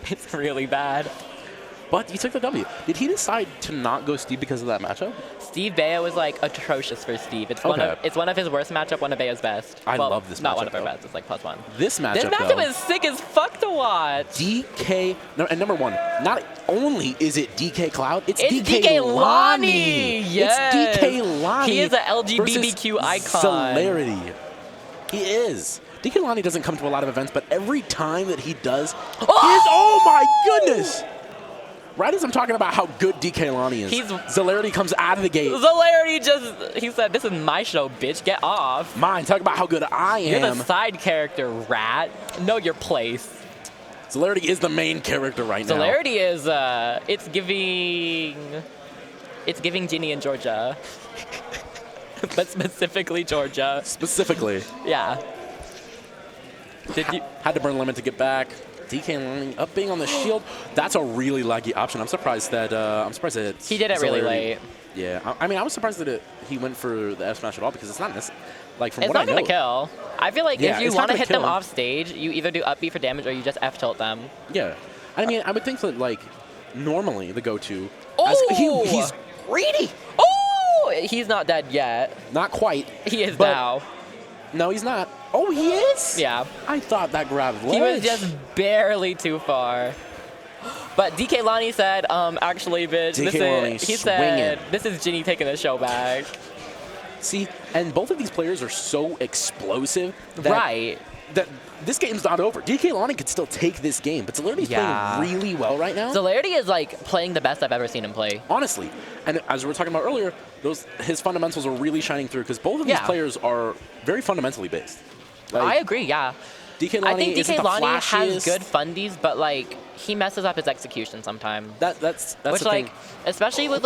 It's really bad. But he took the W. Did he decide to not go Steve because of that matchup? Steve Bea was like atrocious for Steve. It's one of his worst matchup, one of Bea's best. I love this matchup. Not one of her best. It's like +1. This matchup, though, is sick as fuck to watch. DK, and number one, not only is it DK Cloud, it's DK-Lani. Yes. It's DK-Lani. He is an LGBTQ icon. Zolarity. He is. DK-Lani doesn't come to a lot of events, but every time that he does, oh my goodness! Right as I'm talking about how good DK-Lani is, Zolarity comes out of the gate. Zolarity he said, this is my show, bitch, get off. Mine, talk about how good I am. You're the side character, rat. Know your place. Zolarity is the main character right now. Zolarity is, it's giving Ginny and Georgia. But specifically Georgia. Specifically. Yeah. Had to burn limit to get back. DK-Lani up being on the shield. That's a really laggy option. I'm surprised that he did it really late. Yeah, I mean, I was surprised that he went for the F smash at all because it's not like from it's what I know. It's not gonna kill. I feel like if you want to hit them off stage, you either do up B for damage or you just F tilt them. Yeah, I mean, I would think that like normally the go-to. He's greedy. Oh, he's not dead yet. Not quite. He is now. No, he's not. Oh, he is? Yeah. I thought that grabbed ledge. He was just barely too far. But DK-Lani said, actually, bitch, this is Ginny taking the show back. See, and both of these players are so explosive that, that this game's not over. DK-Lani could still take this game, but Zolarity's playing really well right now. Zolarity is like playing the best I've ever seen him play. Honestly. And as we were talking about earlier, his fundamentals are really shining through because both of these players are very fundamentally based. Like, I agree, yeah. DK-Lani I think DK-Lani has good fundies, but like he messes up his execution sometimes. That's which the like thing. Especially with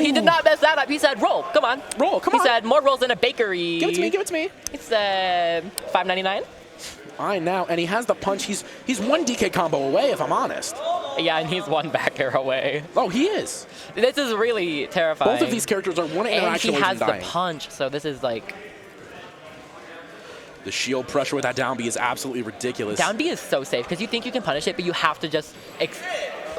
he did not mess that up. He said roll, come on. Roll, come on. He said more rolls than a bakery. Give it to me, give it to me. It's $5.99. Fine now, and he has the punch. He's one DK combo away, if I'm honest. Yeah, and he's one back air away. Oh, he is. This is really terrifying. Both of these characters are one interaction away from dying. And he has the punch, so this is like... The shield pressure with that down B is absolutely ridiculous. Down B is so safe, because you think you can punish it, but you have to just...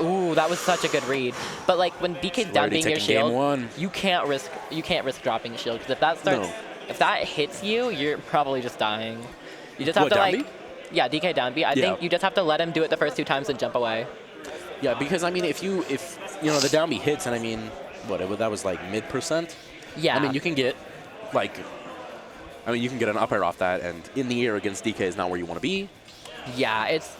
Ooh, that was such a good read. But like when DK's down being your shield, you can't risk dropping a shield, because if that starts... If that hits you, you're probably just dying. You just have to like... Yeah, DK down B. I think you just have to let him do it the first 2 times and jump away. Yeah, because I mean, if you know the down B hits, and I mean, that was like mid%. Yeah. I mean, you can get like, you can get an up air off that, and in the air against DK is not where you want to be. Yeah, it's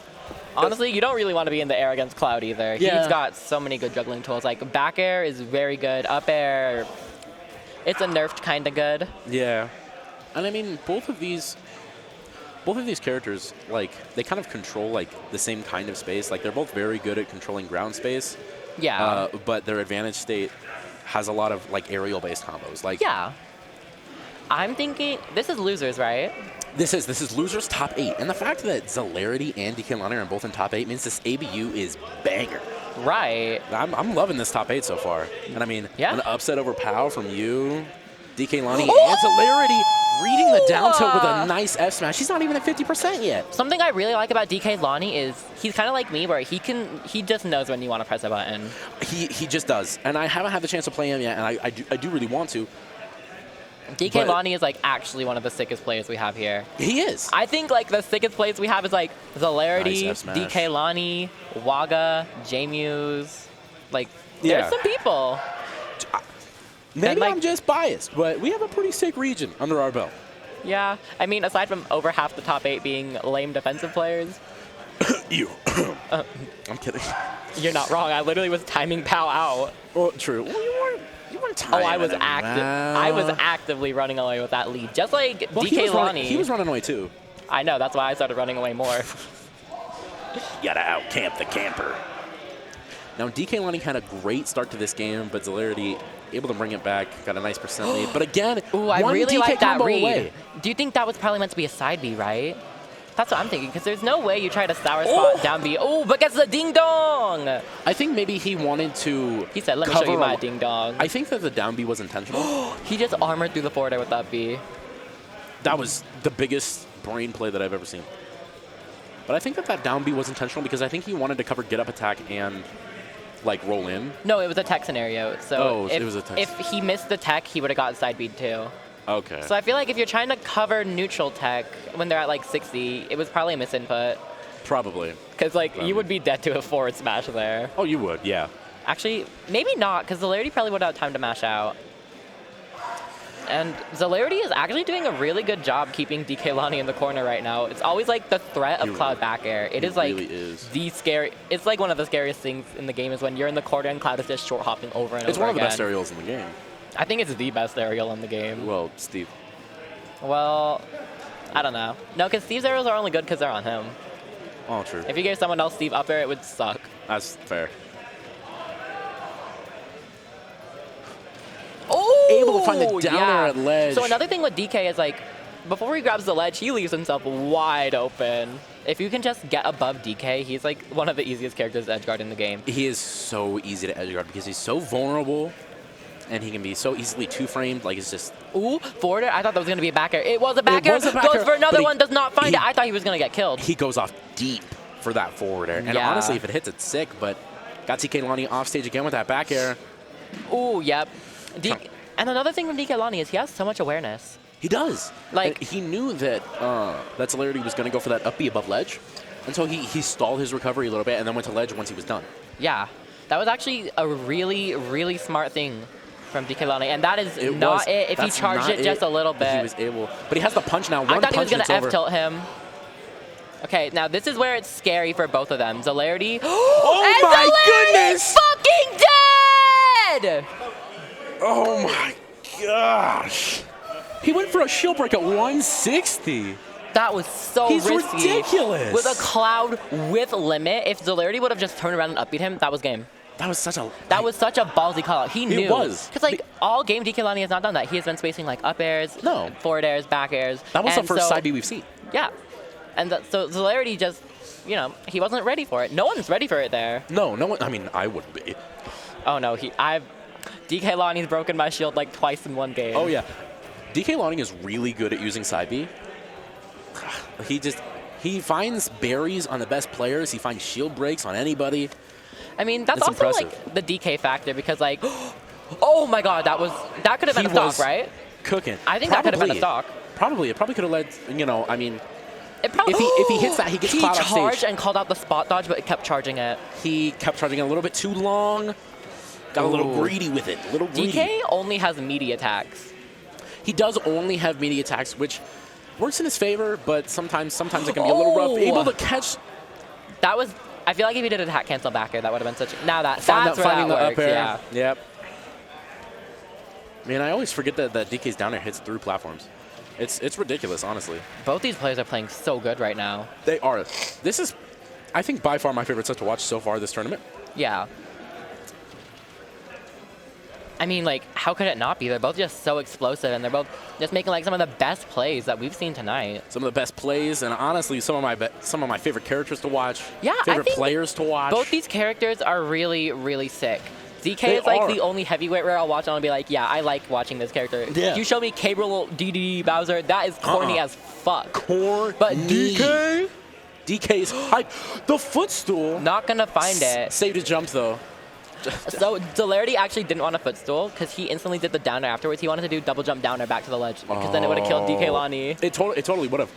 honestly you don't really want to be in the air against Cloud either. Yeah. He's got so many good juggling tools. Like back air is very good. Up air, it's a nerfed kind of good. Yeah, and I mean both of these characters, like, they kind of control, like, the same kind of space. Like, they're both very good at controlling ground space. Yeah. But their advantage state has a lot of, like, aerial-based combos. Like, yeah. I'm thinking, this is losers, right? This is losers top 8. And the fact that Zolarity and DK-Lani are both in top 8 means this ABU is banger. Right. I'm loving this top 8 so far. And, I mean, an upset over POW from you, DK-Lani, and Zolarity reading the down tilt with a nice F smash. He's not even at 50% yet. Something I really like about DK-Lani is he's kind of like me, where he just knows when you want to press a button. He just does, and I haven't had the chance to play him yet, and I do really want to. DK-Lani is like actually one of the sickest players we have here. He is. I think like the sickest players we have is like Zolarity, DK-Lani, Waga, J-Muse. Like there's some people. Maybe I'm just biased, but we have a pretty sick region under our belt. Yeah, I mean, aside from over half the top 8 being lame defensive players. You. I'm kidding. You're not wrong. I literally was timing POW out. Well, true. Well, you weren't timing. Oh, I was actively running away with that lead, just like DK-Lani. He was running away too. I know. That's why I started running away more. You gotta out-camp the camper. Now, DK-Lani had a great start to this game, but Zolarity able to bring it back, got a nice % lead. But again, I really DK like that read. Away. Do you think that was probably meant to be a side B, right? That's what I'm thinking, because there's no way you try to sour spot down B. Oh, but gets the ding-dong! I think maybe he wanted to He said, let me show you my ding-dong. I think that the down B was intentional. He just armored through the forward air with that B. That was the biggest brain play that I've ever seen. But I think that down B was intentional because I think he wanted to cover get up attack and like roll in. No, it was a tech scenario. So it was a tech. If he missed the tech, he would have gotten side B too. Okay. So I feel like if you're trying to cover neutral tech when they're at like 60, it was probably a misinput. Probably. Because like you would be dead to a forward smash there. Oh, you would, yeah. Actually, maybe not, because Zolarity probably would have time to mash out. And Zolarity is actually doing a really good job keeping DK-Lani in the corner right now. It's always like the threat of Cloud back air. It is like the scary. It's like one of the scariest things in the game is when you're in the corner and Cloud is just short hopping over and over again. It's one of the best aerials in the game. I think it's the best aerial in the game. Well, Steve. Well, I don't know. No, because Steve's aerials are only good because they're on him. Oh, true. If you gave someone else Steve up air, it would suck. That's fair. Able to find the downer at ledge. So another thing with DK is like, before he grabs the ledge, he leaves himself wide open. If you can just get above DK, he's like one of the easiest characters to edgeguard in the game. He is so easy to edgeguard because he's so vulnerable, and he can be so easily two-framed. Like it's just. Ooh, forward air. I thought that was gonna be a back air. It was a back air. Goes for another one. Does not find it. I thought he was gonna get killed. He goes off deep for that forward air, and honestly, if it hits, it's sick. But got DK-Lani off stage again with that back air. Ooh, yep. And another thing from DK-Lani is he has so much awareness. He does. Like and he knew that that Zolarity was going to go for that up B above ledge, and so he stalled his recovery a little bit and then went to ledge once he was done. Yeah, that was actually a really, really smart thing from DK-Lani, and that is not it. If he charged it just a little bit, he was able. But he has the punch now. I thought he was going to F-tilt him. Okay, now this is where it's scary for both of them. Zolarity. Oh my goodness! Fucking dead! Oh my gosh! He went for a shield break at 160. That was so risky. He's ridiculous. With a Cloud with limit, if Zolarity would have just turned around and upbeat him, that was game. That was such a ballsy call out. He knew. It was. Because like all game DK-Lani has not done that. He has been spacing like up airs, forward airs, back airs. That was the first side B we've seen. Yeah. And so Zolarity just, you know, he wasn't ready for it. No one's ready for it there. No one. I mean, I wouldn't be. Oh no, DK-Lani's broken my shield like twice in one game. Oh yeah. DK-Lani is really good at using side B. He finds berries on the best players. He finds shield breaks on anybody. I mean, that's also impressive. like the DK factor because like, oh my god, that could have been a stock, right? Cooking. I think that could have been a stock. Probably. It probably could have led, you know, I mean, if he hits that, he gets Cloud off stage. He charged and called out the spot dodge, but it kept charging it. He kept charging it a little bit too long. Got a little greedy with it. DK only has meaty attacks. He does only have meaty attacks, which works in his favor, but sometimes it can be a little rough. Able to catch. That was. I feel like if he did a attack cancel back air, that would have been such. Now that's where that works. Up air. Yeah. Yep. Man, I always forget that DK's down air hits through platforms. It's ridiculous, honestly. Both these players are playing so good right now. They are. This is, I think, by far my favorite set to watch so far this tournament. Yeah. I mean, like, how could it not be? They're both just so explosive, and they're both just making like some of the best plays that we've seen tonight. Some of the best plays, and honestly, some of my favorite characters to watch. Yeah, favorite players to watch. Both these characters are really, really sick. DK is like the only heavyweight where I'll watch and I'll be like, yeah, I like watching this character. Yeah. You show me K-Rool DD Bowser, that is corny as fuck. Corny. But DK's hype. The footstool. Not gonna find it. Saved his jump though. So Zolarity actually didn't want a footstool because he instantly did the downer afterwards. He wanted to do double jump downer back to the ledge because then it would have killed DK-Lani. It totally would have.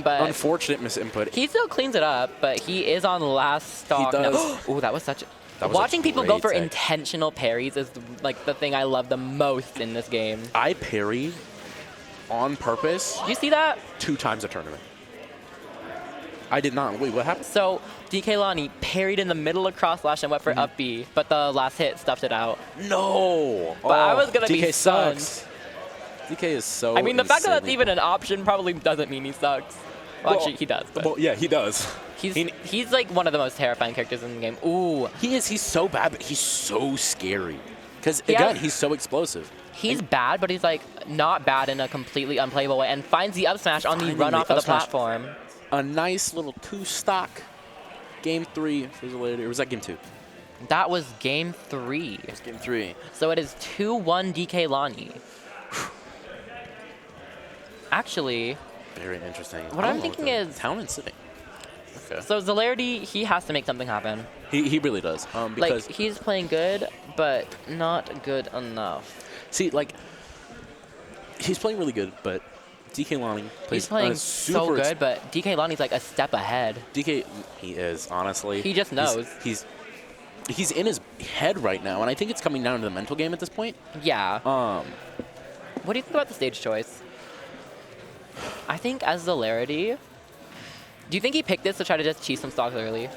But unfortunate misinput. He still cleans it up, but he is on last stock. He does. Ooh, that was such. Watching people go for intentional parries is like the thing I love the most in this game. I parried on purpose. Did you see that? 2 times a tournament. I did not. Wait, what happened? So DK-Lani parried in the middle of cross slash and went for up B, but the last hit stuffed it out. No. But I was gonna be DK stunned. sucks. DK is so. I mean, the fact that that's even an option probably doesn't mean he sucks. Well, actually, he does. Well, yeah, he does. He's like one of the most terrifying characters in the game. Ooh. He is. He's so bad, but he's so scary. Because, again, he's so explosive. He's bad, but he's like not bad in a completely unplayable way and finds the up smash on the run off of the platform. A nice little 2-stock. Game 3 for Zolarity. Or was that game 2? That was game 3. It was game 3. So it is 2-1 DK-Lani. Actually. Very interesting. What I'm thinking is. Town and City. Okay. So Zolarity, he has to make something happen. He really does. Because like, he's playing good, but not good enough. See, like, he's playing really good, but DK-Lani plays He's playing so good, but DK-Lani's like a step ahead. he is, honestly. He just knows. He's in his head right now, and I think it's coming down to the mental game at this point. Yeah. What do you think about the stage choice? I think as Zolarity, do you think he picked this to try to just cheese some stocks early?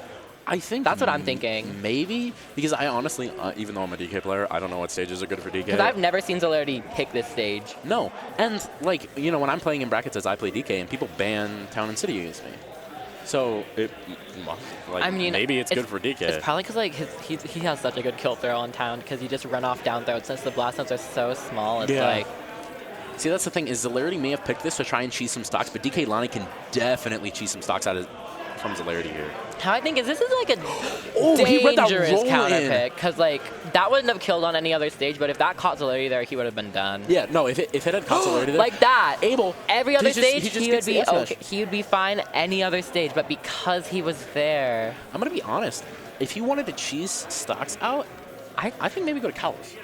I think that's what I'm thinking. Maybe, because I honestly, even though I'm a DK player, I don't know what stages are good for DK. Because I've never seen Zolarity pick this stage. No, and like, you know, when I'm playing in brackets as I play DK, and people ban Town and City against me. So, like, I mean, maybe it's good for DK. It's probably because like he has such a good kill throw on Town because he just run off down throw. Since the blast zones are so small, it's like... See, that's the thing, is Zolarity may have picked this to try and cheese some stocks, but DK-Lani can definitely cheese some stocks from Zolarity here. How I think is this is like a dangerous counter pick, because like that wouldn't have killed on any other stage, but if that caught Zolarity there, he would have been done. Yeah, no, if it had caught Zolarity there, like that, Abel, every other stage he would be okay. He would be fine any other stage, but because he was there, I'm gonna be honest. If he wanted to cheese stocks out, I think maybe go to Kalos.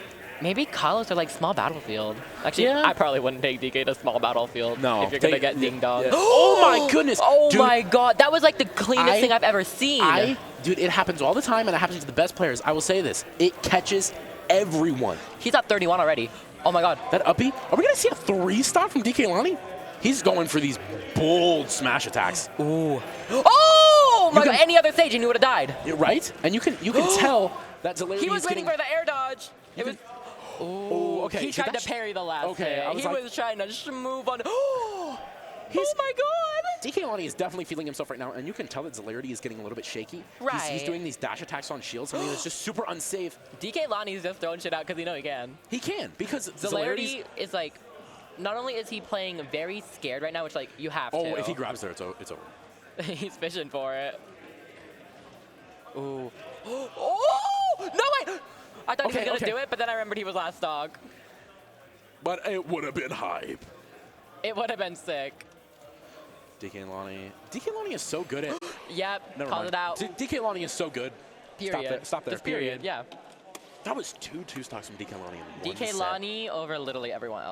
Maybe Kalos or like small battlefield. Actually, I probably wouldn't take DK to small battlefield. No, if you're gonna get ding dong. Yeah. Oh my goodness! Oh my god, that was like the cleanest thing I've ever seen. Dude, it happens all the time, and it happens to the best players. I will say this: it catches everyone. He's at 31 already. Oh my god. That uppy? Are we gonna see a 3-stock from DK-Lani? He's going for these bold smash attacks. Ooh. Oh my god! Any other stage, and he would have died. Right? And you can tell that Zolarity he was waiting for the air dodge. It was. Oh, okay. He tried to parry the last hit. He was trying to move on. Oh my god! DK-Lani is definitely feeling himself right now, and you can tell that Zolarity is getting a little bit shaky. Right. He's doing these dash attacks on shields, something that's just super unsafe. DK-Lani is just throwing shit out because he can. He can, because Zolarity is like, not only is he playing very scared right now, which like you have to. Oh, if he grabs there, it's over. He's fishing for it. Ooh. Oh! No way! I thought he was going to do it, but then I remembered he was last stock. But it would have been hype. It would have been sick. DK-Lani. DK-Lani is so good at... Yep, called it out. DK-Lani is so good. Period. Stop there. Just period, yeah. That was two stocks from DK-Lani in one DK-Lani over literally everyone else.